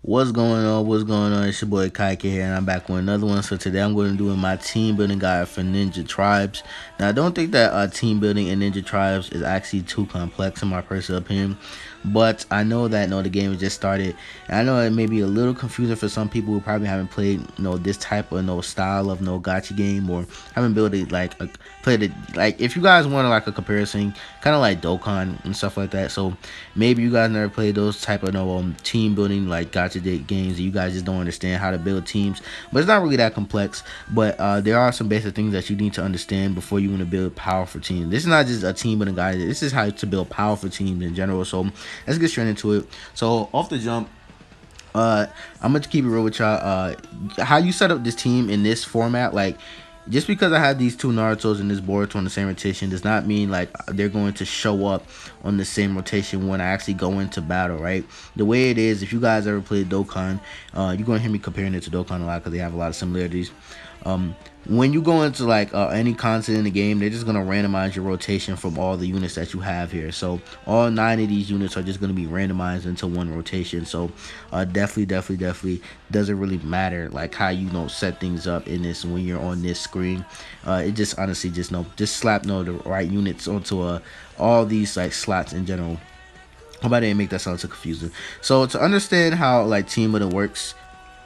What's going on? What's going on? It's your boy Kaika here, and I'm back with another one. So today I'm going to do my team building guide for Ninja Tribes. Now I don't think that team building in Ninja Tribes is actually too complex in my personal opinion, but I know that the game has just started, and I know it may be a little confusing for some people who probably haven't played this type of style of gacha game, or haven't built it played it like. If you guys want like a comparison, kind of like Dokkan and stuff like that. So maybe you guys never played those type of team building like gacha games. You guys just don't understand how to build teams, but it's not really that complex. But there are some basic things that you need to understand before you want to build powerful teams. This is not just a team building guide. This is how to build powerful teams in general. So let's get straight into it. So off the jump, I'm gonna keep it real with y'all. How you set up this team in this format, like just because I have these two Naruto's and this Boruto on the same rotation does not mean like they're going to show up on the same rotation when I actually go into battle, right? The way it is, if you guys ever played Dokkan, you're going to hear me comparing it to Dokkan a lot because they have a lot of similarities. When you go into like any content in the game, they're just gonna randomize your rotation from all the units that you have here. So all 9 of these units are just gonna be randomized into one rotation. So definitely doesn't really matter like how you set things up in this when you're on this screen. It just honestly just slap the right units onto all these like slots in general. Hope I didn't make that sound too confusing. So to understand how like team building works,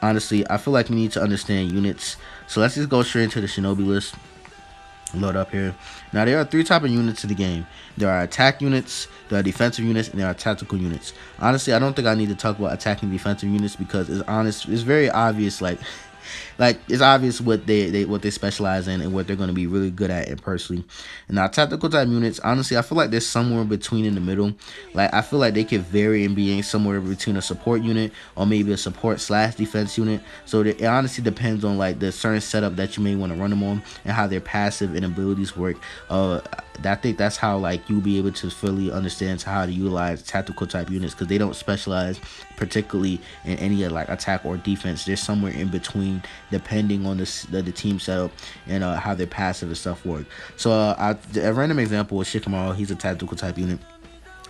honestly, I feel like you need to understand units. So let's just go straight into the Shinobi list. Load up here. Now there are three type of units in the game. There are attack units, there are defensive units, and there are tactical units. Honestly, I don't think I need to talk about attacking defensive units because it's very obvious like it's obvious what they specialize in and what they're going to be really good at and personally. And now tactical type units, honestly, I feel like they're somewhere in between in the middle. Like I feel like they could vary in being somewhere between a support unit or maybe a support slash defense unit. So it honestly depends on like the certain setup that you may want to run them on and how their passive and abilities work. I think that's how like you'll be able to fully understand how to utilize tactical type units because they don't specialize particularly in any like attack or defense. They're somewhere in between depending on the team setup and how their passive and stuff work. So a random example is Shikamaru. He's a tactical type unit.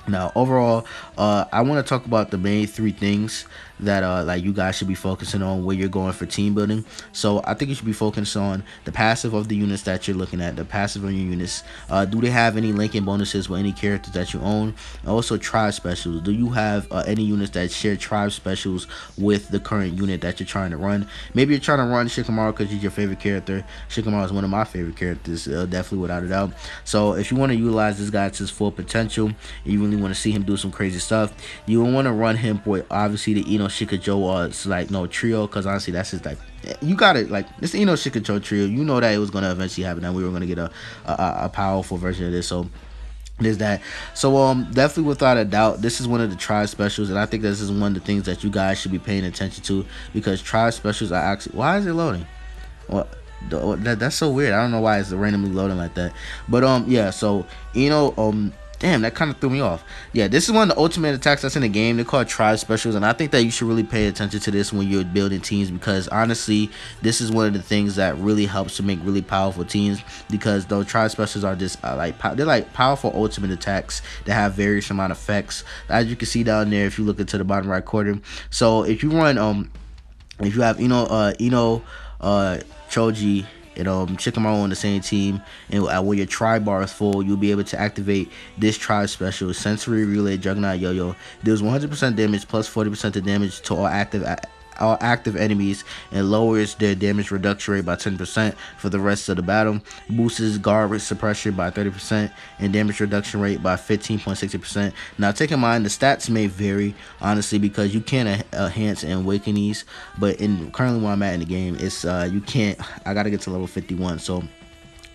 Now, overall, I want to talk about the main three things that like you guys should be focusing on when you're going for team building. So I think you should be focused on the passive of the units that you're looking at, the passive on your units. Do they have any linking bonuses with any characters that you own? And also tribe specials. Do you have any units that share tribe specials with the current unit that you're trying to run? Maybe you're trying to run Shikamaru because he's your favorite character. Shikamaru is one of my favorite characters, definitely without a doubt. So if you want to utilize this guy to his full potential, you really want to see him do some crazy stuff, you want to run him with obviously the Shikajo it's like no trio, because honestly that's just like you got it, like this Shikajo trio, you know that it was going to eventually happen and we were going to get a powerful version of this. So there's that. So definitely without a doubt this is one of the tribe specials, and I think this is one of the things that you guys should be paying attention to because tribe specials are actually, why is it loading? Well, that's so weird. I don't know why it's randomly loading like that. But yeah, so damn, that kind of threw me off. Yeah, this is one of the ultimate attacks that's in the game. They're called tribe specials, and I think that you should really pay attention to this when you're building teams because honestly, this is one of the things that really helps to make really powerful teams because those tribe specials are just they're like powerful ultimate attacks that have various amount of effects. As you can see down there, if you look into the bottom right corner. So if you run if you have Choji and Shikamaru on the same team, and when your tribe bar is full, you'll be able to activate this tribe special, Sensory Relay Juggernaut Yo-Yo. Deals 100% damage plus 40% of damage to all active enemies and lowers their damage reduction rate by 10% for the rest of the battle. Boosts guard rate suppression by 30% and damage reduction rate by 15.60%. Now take in mind the stats may vary honestly because you can enhance and awaken these, but in currently where I'm at in the game, it's you can't. I gotta get to level 51.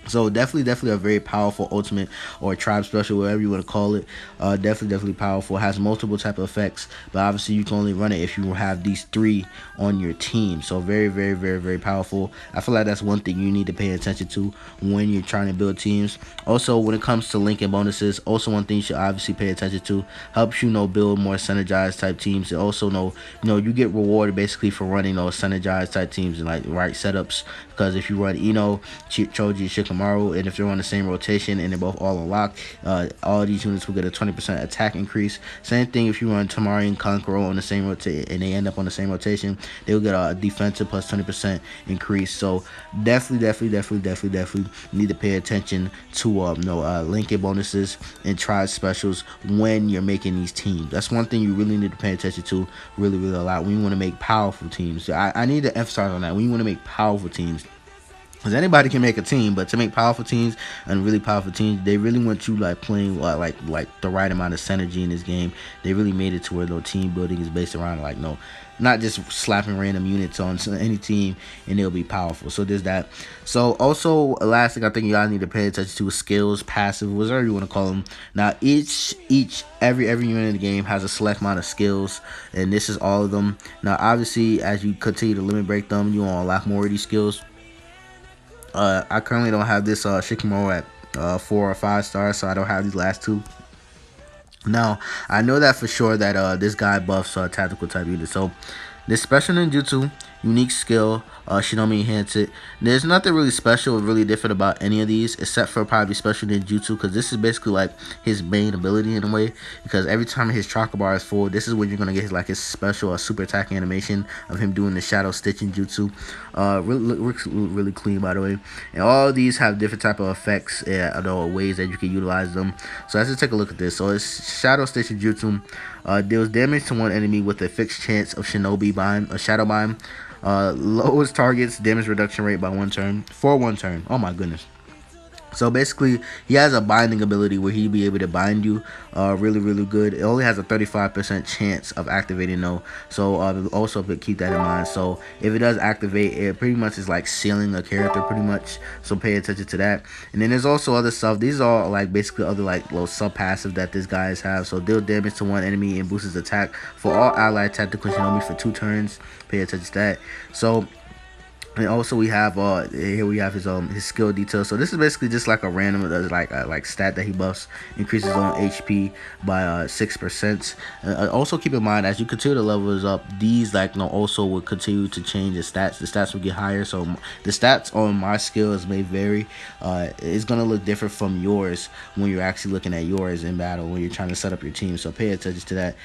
So definitely a very powerful ultimate or tribe special, whatever you want to call it. Definitely powerful. It has multiple type of effects, but obviously you can only run it if you have these three on your team. So very powerful. I feel like that's one thing you need to pay attention to when you're trying to build teams. Also, when it comes to linking bonuses, also one thing you should obviously pay attention to, helps you build more synergized type teams. And also you get rewarded basically for running those synergized type teams and like right setups, because if you run Choji, Shikamaru, tomorrow, and if they're on the same rotation and they're both all unlocked, all these units will get a 20% attack increase. Same thing if you run Tamari and Kankuro on the same rotation and they end up on the same rotation, they will get a defensive plus 20% increase. So definitely need to pay attention to linking bonuses and tribe specials when you're making these teams. That's one thing you really need to pay attention to really a lot when you want to make powerful teams. I need to emphasize on that. When you want to make powerful teams, because anybody can make a team, but to make powerful teams and really powerful teams, they really want you like playing like the right amount of synergy in this game. They really made it to where no team building is based around like not just slapping random units on any team and they'll be powerful. So there's that. So also last thing I think y'all need to pay attention to is skills, passive, whatever you want to call them. Now every unit in the game has a select amount of skills, and this is all of them. Now obviously as you continue to limit break them, you want to unlock more of these skills. I currently don't have this Shikamaru at 4 or 5 stars, so I don't have these last two. Now, I know that for sure that this guy buffs tactical type units. So, this special ninjutsu, unique skill, Shinomi enhance it. There's nothing really special or really different about any of these except for probably special ninjutsu, because this is basically like his main ability in a way, because every time his chakra bar is full, this is when you're going to get his special super attack animation of him doing the shadow stitching jutsu. Really clean, by the way. And all of these have different type of effects and ways that you can utilize them. So let's just take a look at this. So it's shadow stitching jutsu. Deals damage to one enemy with a fixed chance of shinobi bind, a shadow bind. Lowest targets damage reduction rate by 1 turn for 1 turn. Oh my goodness. So basically, he has a binding ability where he'd be able to bind you really good. It only has a 35% chance of activating though. So also keep that in mind. So if it does activate, it pretty much is like sealing a character pretty much. So pay attention to that. And then there's also other stuff. These are like basically other like little sub passive that this guys have. So deal damage to one enemy and boosts his attack for all allied tactical shinobi for 2 turns. Pay attention to that. So and also we have here we have his skill details. So this is basically just like a random like stat that he buffs, increases on HP by 6%. Also keep in mind as you continue to level this up, these also will continue to change the stats. The stats will get higher. So the stats on my skills may vary. It's gonna look different from yours when you're actually looking at yours in battle when you're trying to set up your team. So pay attention to that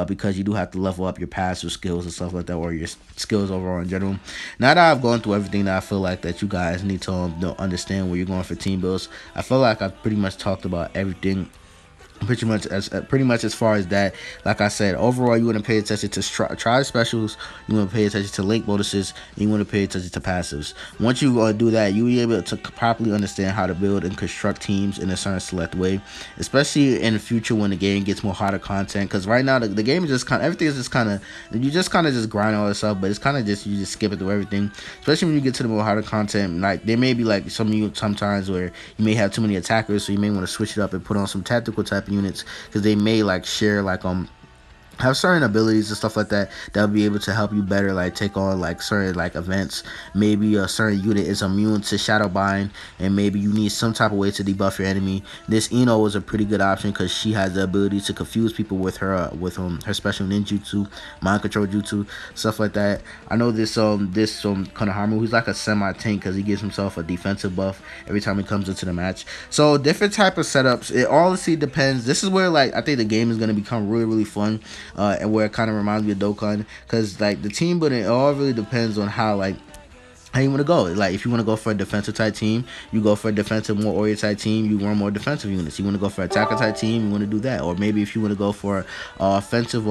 because you do have to level up your passive skills and stuff like that, or your skills overall in general. Now that I've gone through everything that I feel like that you guys need to understand when you're going for team builds, I feel like I've pretty much talked about everything pretty much as far as that. Like I said, overall you want to pay attention to tribe specials, you want to pay attention to link bonuses, and you want to pay attention to passives. Once you do that, you'll be able to properly understand how to build and construct teams in a certain select way, especially in the future when the game gets more harder content. Because right now the game is just everything is just you just grind all this up, but it's you just skip it through everything. Especially when you get to the more harder content, like there may be like sometimes where you may have too many attackers, so you may want to switch it up and put on some tactical type units, because they may share have certain abilities and stuff like that that'll be able to help you better take on certain events. Maybe a certain unit is immune to shadow bind, and maybe you need some type of way to debuff your enemy. This Ino is a pretty good option because she has the ability to confuse people with her her special ninjutsu, mind control jutsu, stuff like that. I know this Konohamaru, who's like a semi-tank because he gives himself a defensive buff every time he comes into the match. So different type of setups. It honestly depends. This is where I think the game is going to become really fun. And where it kind of reminds me of Dokkan, because the team building, it all really depends on how you want to go. If you want to go for a defensive type team, you go for a defensive, more warrior type team, you run more defensive units. You want to go for attacker type team, you want to do that. Or maybe if you want to go for offensive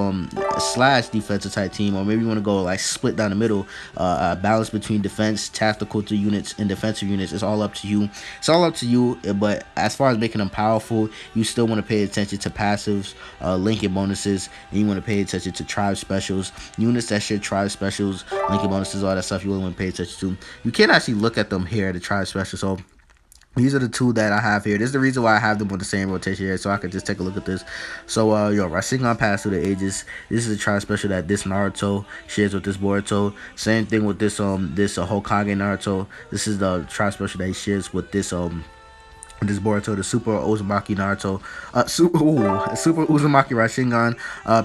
slash defensive type team, or maybe you want to go split down the middle, balance between defense, tactical to units, and defensive units. It's all up to you. But as far as making them powerful, you still want to pay attention to passives, linking bonuses, and you want to pay attention to tribe specials, units that share tribe specials, linking bonuses, all that stuff you really want to pay attention to. You can't actually look at them here, the tribe special. So these are the 2 that I have here. This is the reason why I have them on the same rotation here, so I can just take a look at this. So Rasengan Pass Through the Ages. This is a tribe special that this Naruto shares with this Boruto. Same thing with this Hokage Naruto. This is the tribe special that he shares with this This Boruto, the Super Uzumaki Naruto, Super Uzumaki Rasengan.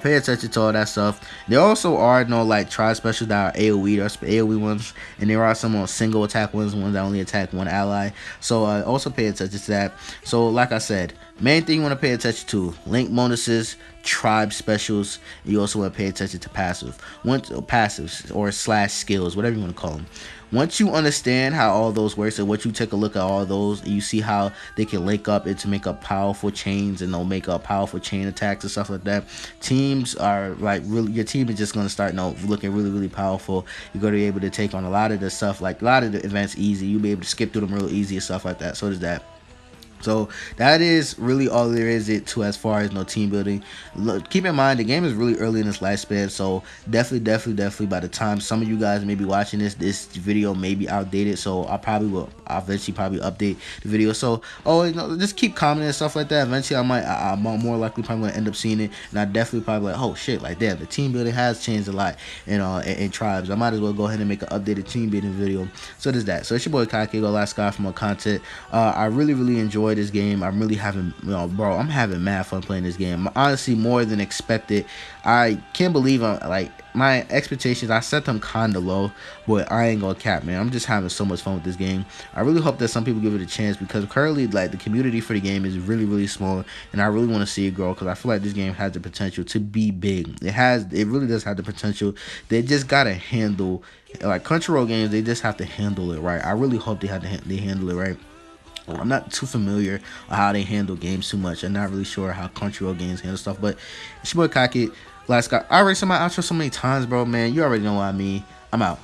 Pay attention to all that stuff. There also are no like tri specials that are AOE. There's AOE ones, and there are some single attack ones that only attack one ally. So also pay attention to that. So like I said, main thing you want to pay attention to: link bonuses, tribe specials. You also want to pay attention to passives or slash skills, whatever you want to call them. Once you understand how all those works, and once you take a look at all those, and you see how they can link up and to make up powerful chains, and they'll make up powerful chain attacks and stuff like that. Teams are like really, your team is just gonna start looking really, really powerful. You're gonna be able to take on a lot of the stuff, like a lot of the events easy. You'll be able to skip through them real easy and stuff like that. So does that. So that is really all there is it to as far as no team building. Look, keep in mind the game is really early in its lifespan, so definitely by the time some of you guys may be watching this video may be outdated. So I'll eventually probably update the video. So just keep commenting and stuff like that. Eventually I'm more likely probably gonna end up seeing it, and I definitely probably like, oh shit, like damn, the team building has changed a lot in tribes. I might as well go ahead and make an updated team building video. So there's that. So it's your boy Kake, go last guy for more content. I really enjoy this game. I'm really having, bro, I'm having mad fun playing this game. Honestly, more than expected. I can't believe my expectations, I set them kinda low, but I ain't gonna cap, man. I'm just having so much fun with this game. I really hope that some people give it a chance, because currently, like, the community for the game is really small, and I really want to see it grow, because I feel like this game has the potential to be big. It really does have the potential. They just gotta handle, like, Crunchyroll games, they just have to handle it right. I really hope they handle it right. I'm not too familiar with how they handle games too much. I'm not really sure how Crunchyroll games handle stuff, but it's your boy Kaki. Last guy. I already said my outro so many times, bro, man. You already know what I mean. I'm out.